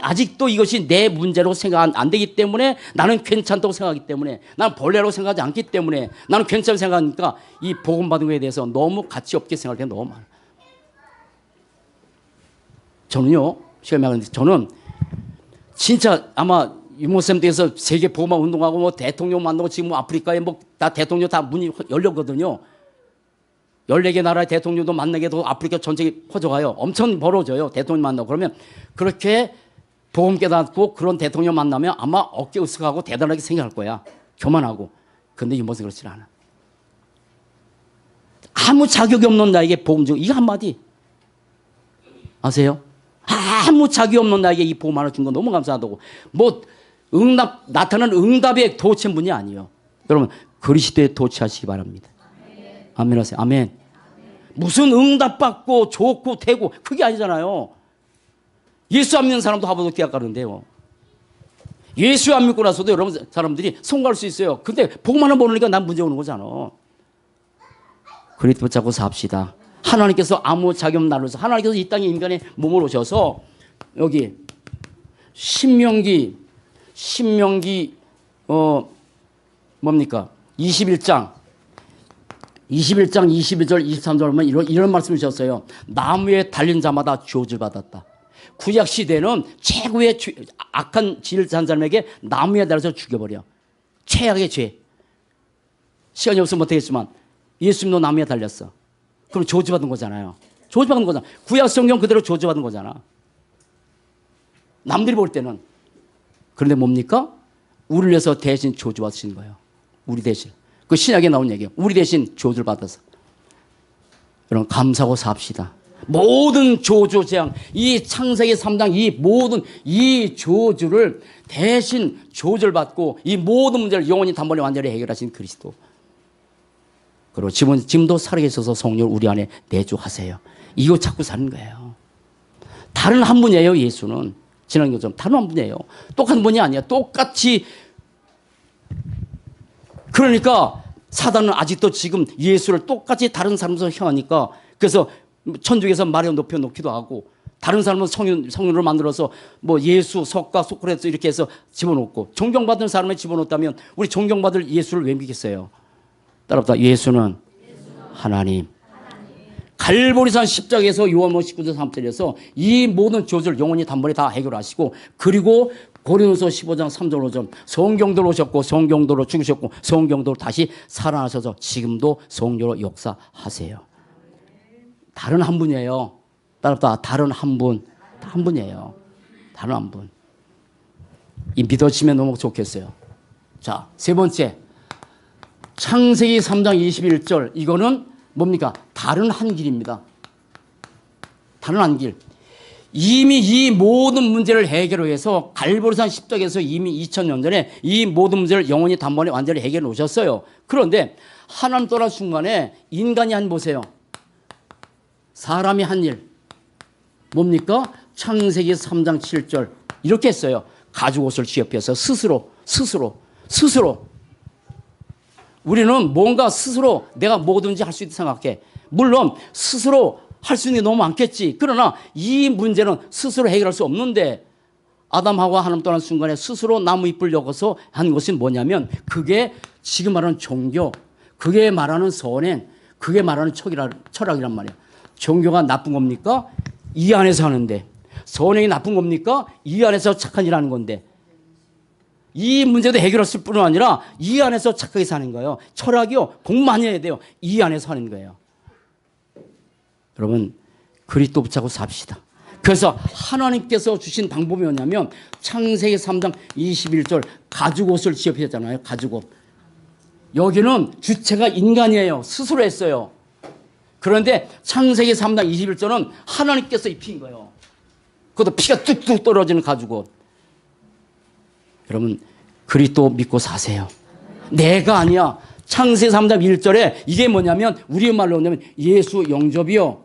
아직도 이것이 내 문제로 생각 안 되기 때문에 나는 괜찮다고 생각하기 때문에 나는 벌레라고 생각하지 않기 때문에 나는 괜찮다고 생각하니까 이 복음 받은 거에 대해서 너무 가치 없게 생각할 게 너무 많아요. 저는요 시간이 많은데 저는 진짜 아마 유모쌤께서 세계 복음화 운동하고 뭐 대통령 만나고 지금 뭐 아프리카에 뭐 다 대통령 다 문이 열렸거든요. 14개 나라의 대통령도 만나게 되고 아프리카 전체에 퍼져가요. 엄청 벌어져요. 대통령 만나고. 그러면 그렇게 복음 깨닫고 그런 대통령 만나면 아마 어깨 으쓱하고 대단하게 생각할 거야. 교만하고. 근데 유모쌤 그렇지 않아. 아무 자격이 없는 나에게 복음 중 이거 한마디 아세요? 아무 자격이 없는 나에게 이 복음 하나 준 거 너무 감사하다고. 뭐 나타나는 응답의 도취한 분이 아니에요. 여러분 그리스도에 도취하시기 바랍니다. 아멘 하세요. 아멘. 무슨 응답받고 좋고 되고 그게 아니잖아요. 예수 안 믿는 사람도 하버드 대학 가는데요. 예수 안 믿고 나서도 여러분 사람들이 성공할 수 있어요. 근데 복음 하나 모르니까 난 문제 오는 거잖아. 그리스도 붙잡고 삽시다. 하나님께서 아무 자격 없는 나로서 하나님께서 이 땅에 인간의 몸을 오셔서 여기 신명기 뭡니까? 21장 22절 23절 보면 이런 말씀을 주셨어요. 나무에 달린 자마다 저주를 받았다. 구약 시대는 최고의 악한 짓을 한 사람에게 나무에 달아서 죽여버려. 최악의 죄. 시간이 없으면 못하겠지만 예수님도 나무에 달렸어. 그럼 저주받은 거잖아요. 저주받은 거잖아. 구약 성경 그대로 저주받은 거잖아. 남들이 볼 때는. 그런데 뭡니까? 우리를 위해서 대신 저주받으신 거예요. 우리 대신. 그 신약에 나온 얘기예요. 우리 대신 저주를 받아서. 여러분 감사하고 삽시다. 모든 조주 재앙, 이 창세기 3장 이 모든 이 저주를 대신 조절 받고 이 모든 문제를 영원히 단번에 완전히 해결하신 그리스도. 그리고 지금도 살아계셔서 성령을 우리 안에 내주하세요. 이거 찾고 사는 거예요. 다른 한 분이에요. 예수는 지난 것처럼 다른 한 분이에요. 똑같은 분이 아니야. 똑같이. 그러니까 사단은 아직도 지금 예수를 똑같이 다른 사람으로 향하니까, 그래서 천주교에서 말에 높여 놓기도 하고, 다른 사람은 성령을 만들어서 뭐 예수, 석가, 소크라테스 이렇게 해서 집어넣고, 존경받는 사람을 집어넣었다면 우리 존경받을 예수를 왜 믿겠어요? 따라붙다. 예수는 하나님. 갈보리산 십자가에서 요한복음 19장 3절에서 이 모든 저주를 영원히 단번에 다 해결하시고, 그리고 고린도서 15장 3절 5절 성경도로 오셨고 성경도로 죽으셨고 성경도로 다시 살아나셔서 지금도 성령으로 역사하세요. 다른 한 분이에요. 따라붙다. 다른 한 분. 한 분이에요. 다른 한 분. 이 믿어지면 너무 좋겠어요. 자, 세 번째. 창세기 3장 21절. 이거는 뭡니까? 다른 한 길입니다. 다른 한 길. 이미 이 모든 문제를 해결해서 갈보리산 십자가에서 이미 2000년 전에 이 모든 문제를 영원히 단번에 완전히 해결해 놓으셨어요. 그런데 하나님 떠난 순간에 인간이 한 보세요. 사람이 한 일. 뭡니까? 창세기 3장 7절. 이렇게 했어요. 가죽옷을 취업해서 스스로. 우리는 뭔가 스스로 내가 뭐든지 할 수 있다 생각해. 물론 스스로 할 수 있는 게 너무 많겠지. 그러나 이 문제는 스스로 해결할 수 없는데, 아담하고 하나님 떠난 순간에 스스로 나무 잎을 엮어서 한 것은 뭐냐면, 그게 지금 말하는 종교, 그게 말하는 선행, 그게 말하는 철학이란 말이야. 종교가 나쁜 겁니까? 이 안에서 하는데. 선행이 나쁜 겁니까? 이 안에서 착한 일 하는 건데. 이 문제도 해결했을 뿐만 아니라 이 안에서 착하게 사는 거예요. 철학이요. 공부 많이 해야 돼요. 이 안에서 하는 거예요. 여러분, 그리스도 붙잡고 삽시다. 그래서 하나님께서 주신 방법이 뭐냐면 창세기 3장 21절 가죽옷을 지업했잖아요. 가죽옷. 여기는 주체가 인간이에요. 스스로 했어요. 그런데 창세기 3장 21절은 하나님께서 입힌 거예요. 그것도 피가 뚝뚝 떨어지는 가죽옷. 여러분, 그리스도 믿고 사세요. 내가 아니야. 창세기 3장 1절에 이게 뭐냐면, 우리의 말로 하면 예수 영접이요.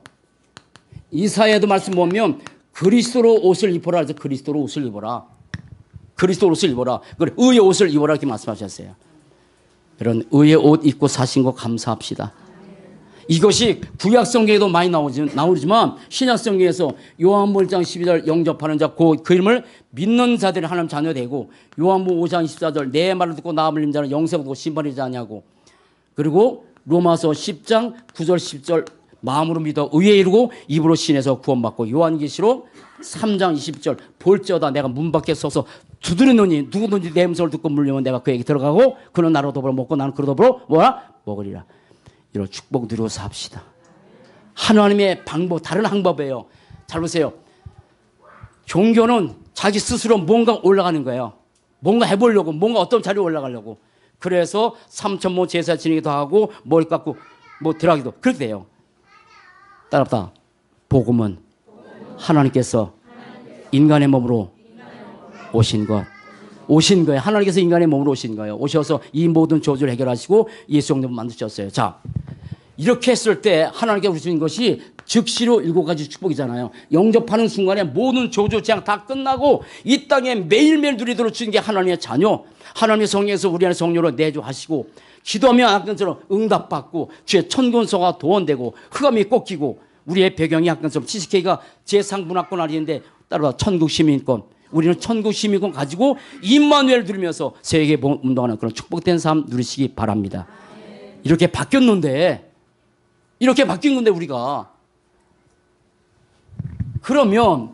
이사야도 말씀 보면 그리스도로 옷을 입어라. 그래서 그리스도로 옷을 입어라. 그리스도 옷을 입어라. 그래, 의의 옷을 입어라. 이렇게 말씀하셨어요. 이런 의의 옷 입고 사신 거 감사합시다. 이것이 구약성경에도 많이 나오지만 신약성경에서 요한복음 1장 12절 영접하는 자, 그 이름을 믿는 자들이 하나님 자녀 되고, 요한복음 5장 24절 내 말을 듣고 나음을 입는 자는 영생 얻고 심판이지 아니하고, 그리고 로마서 10장 9절 10절 마음으로 믿어 의에 이르고 입으로 신에서 구원받고, 요한계시록 3장 20절 볼지어다 내가 문 밖에 서서 두드리노니 누구든지 내 음성을 듣고 물려면 내가 그에게 들어가고 그는 나로 더불어 먹고 나는 그로 더불어 뭐라? 먹으리라. 이런 축복 누리고 삽시다. 하나님의 방법, 다른 방법이에요. 잘 보세요. 종교는 자기 스스로 뭔가 올라가는 거예요. 뭔가 해보려고, 뭔가 어떤 자리에 올라가려고. 그래서 삼천모 제사 지내기도 하고 머리 깎고 뭐 들어가기도 그렇게 돼요. 따라붙다. 복음은 하나님께서 인간의 몸으로 오신 것. 오신 거예요. 하나님께서 인간의 몸으로 오신 거예요. 오셔서 이 모든 저주를 해결하시고 예수 영접을 만드셨어요. 자, 이렇게 했을 때 하나님께서 주신 것이 즉시로 7가지 축복이잖아요. 영접하는 순간에 모든 저주 재앙 다 끝나고 이 땅에 매일매일 누리도록 주신 게 하나님의 자녀. 하나님의 성령에서 우리 안에 성령으로 내주하시고, 기도하면 아까처럼 응답받고 주의 천군서가 도원되고 흑암이 꺾이고, 우리의 배경이 아까처럼 치즈케이크가 제상문화권 아닌데 따로 천국 시민권. 우리는 천국 시민권 가지고 임마누엘 누리면서 세계 운동하는 그런 축복된 삶 누리시기 바랍니다. 이렇게 바뀌었는데, 이렇게 바뀐 건데 우리가. 그러면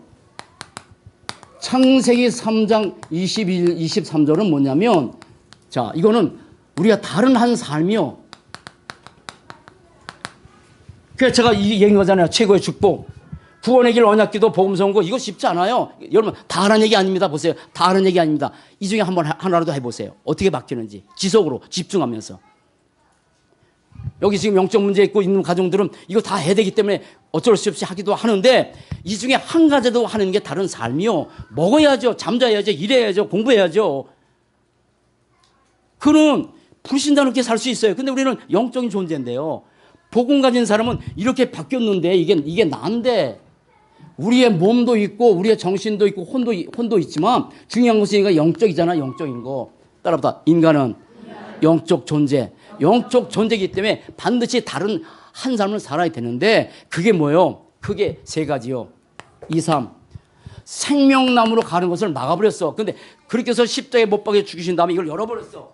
창세기 3장 21, 23절은 뭐냐면, 자, 이거는 우리가 다른 한 삶이요. 그래서 제가 이 얘기한 거잖아요. 최고의 축복. 구원의 길, 언약기도, 복음 선고, 이거 쉽지 않아요. 여러분, 다 하는 얘기 아닙니다. 보세요. 다 하는 얘기 아닙니다. 이 중에 하나라도 해보세요. 어떻게 바뀌는지. 지속으로 집중하면서. 여기 지금 영적 문제 있고 있는 가정들은 이거 다 해야 되기 때문에 어쩔 수 없이 하기도 하는데 이 중에 한 가지도 하는 게 다른 삶이요. 먹어야죠. 잠자야죠. 일해야죠. 공부해야죠. 그는 불신자롭게 살 수 있어요. 근데 우리는 영적인 존재인데요. 복음 가진 사람은 이렇게 바뀌었는데 이게 난데 우리의 몸도 있고 우리의 정신도 있고 혼도 있지만 중요한 것은 영적이잖아. 영적인 거. 따라보다 인간은 영적 존재. 영적 존재이기 때문에 반드시 다른 한 삶을 살아야 되는데 그게 뭐예요? 그게 세 가지요. 2, 3. 생명나무로 가는 것을 막아버렸어. 근데 그렇게 해서 십자가에 못 박여 죽이신 다음에 이걸 열어버렸어.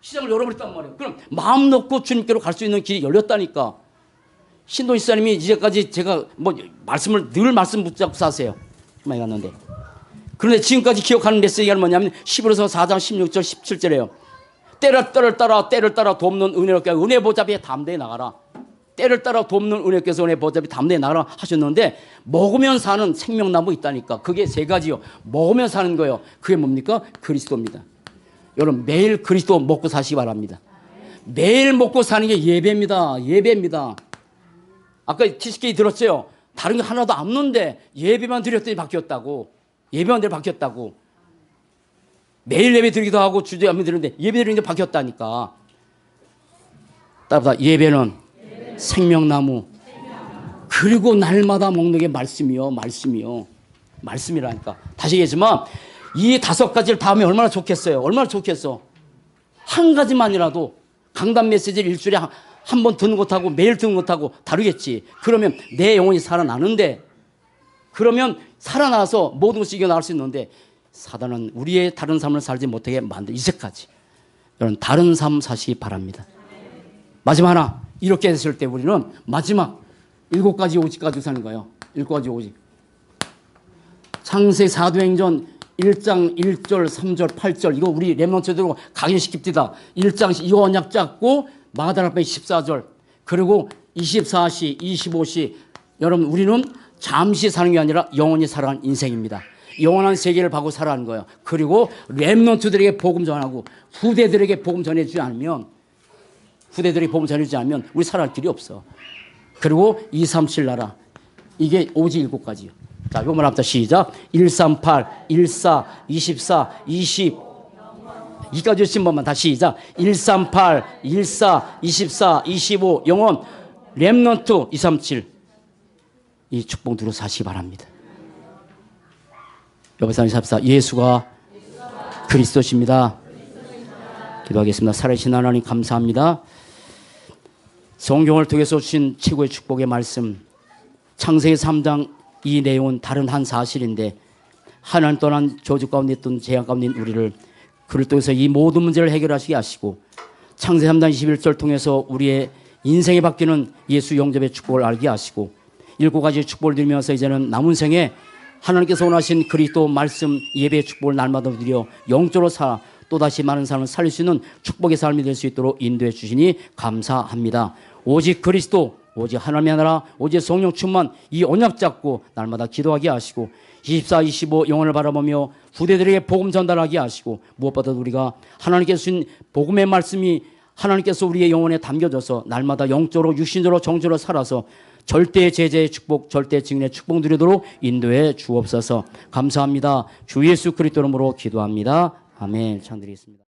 시장을 열어버렸단 말이에요. 그럼 마음 놓고 주님께로 갈 수 있는 길이 열렸다니까. 신도 이사님이 이제까지 제가 말씀을 늘 말씀 붙잡고 사세요. 많이 갔는데. 그런데 지금까지 기억하는 메시지가 뭐냐면 11서 4장 16절 17절이에요. 때를 따라 돕는 은혜롭게 은혜 보좌비에 담대히 나가라. 때를 따라 돕는 은혜께서 은혜 보좌비 담대히 나가라 하셨는데 먹으면 사는 생명나무 있다니까. 그게 세 가지요. 먹으면 사는 거예요. 그게 뭡니까? 그리스도입니다. 여러분 매일 그리스도 먹고 사시기 바랍니다. 매일 먹고 사는 게 예배입니다. 예배입니다. 아까 TCK 들었어요. 다른 게 하나도 없는데 예배만 드렸더니 바뀌었다고. 예배만 드려 바뀌었다고. 매일 예배 드리기도 하고 주제 예배 드리는데 예배 드리는 게 바뀌었다니까. 따라서 예배는 생명나무. 그리고 날마다 먹는 게 말씀이요. 말씀이라니까. 다시 얘기하지만 이 5가지를 다 하면 얼마나 좋겠어요. 얼마나 좋겠어. 한 가지만이라도 강단 메시지를 일주일에 한 번 듣는 것하고 매일 듣는 것하고 다르겠지. 그러면 내 영혼이 살아나는데 그러면 살아나서 모든 것이 이겨나갈 수 있는데 사단은 우리의 다른 삶을 살지 못하게 만들 이제까지. 여러분 다른 삶 사시기 바랍니다. 마지막 하나. 이렇게 했을 때 우리는 마지막 7가지 오직 가지고 사는 거예요. 7가지 오직. 창세기 사도행전 1장 1절 3절 8절 이거 우리 렘넌트대로 각인시킵시다. 1장 이거 언약 잡고 마가다락방 14절 그리고 24시 25시 여러분 우리는 잠시 사는 게 아니라 영원히 살아가는 인생입니다. 영원한 세계를 바고 살아가는 거예요. 그리고 렘넌트들에게 복음 전하고 후대들에게 복음 전해주지 않으면 우리 살아갈 길이 없어. 그리고 237 나라 이게 오직 7가지요. 자, 요말 합시다. 시작. 138, 14, 24, 20. 이까지 10번만 다시 시작. 138, 14, 24, 25. 영원, 렘넌트 237. 이 축복 누려 사시기 바랍니다. 여보세요, 합시다. 예수가 그리스도십니다. 기도하겠습니다. 살아계신 하나님 감사합니다. 성경을 통해서 주신 최고의 축복의 말씀. 창세기 3장 이 내용은 다른 한 사실인데 하나님 떠난 저주 가운데 있던 재앙 가운데 있는 우리를 그를 통해서 이 모든 문제를 해결하시게 하시고 창세기 3장 21절 통해서 우리의 인생이 바뀌는 예수 영접의 축복을 알게 하시고 7가지 축복을 드리면서 이제는 남은 생에 하나님께서 원하신 그리스도 말씀 예배의 축복을 날마다 드려 영적으로 살아 또다시 많은 사람을 살릴 수 있는 축복의 삶이 될 수 있도록 인도해 주시니 감사합니다. 오직 그리스도 오직 하나님의 나라 오직 성령 충만 이 언약 잡고 날마다 기도하게 하시고 24, 25 영혼을 바라보며 후대들에게 복음 전달하게 하시고 무엇보다도 우리가 하나님께서 주신 복음의 말씀이 하나님께서 우리의 영혼에 담겨져서 날마다 영적으로 육신적으로 정적으로 살아서 절대 제재의 축복 절대 증인의 축복 누리도록 인도해 주옵소서. 감사합니다. 주 예수 그리스도 이름으로 기도합니다. 아멘. 찬드리겠습니다.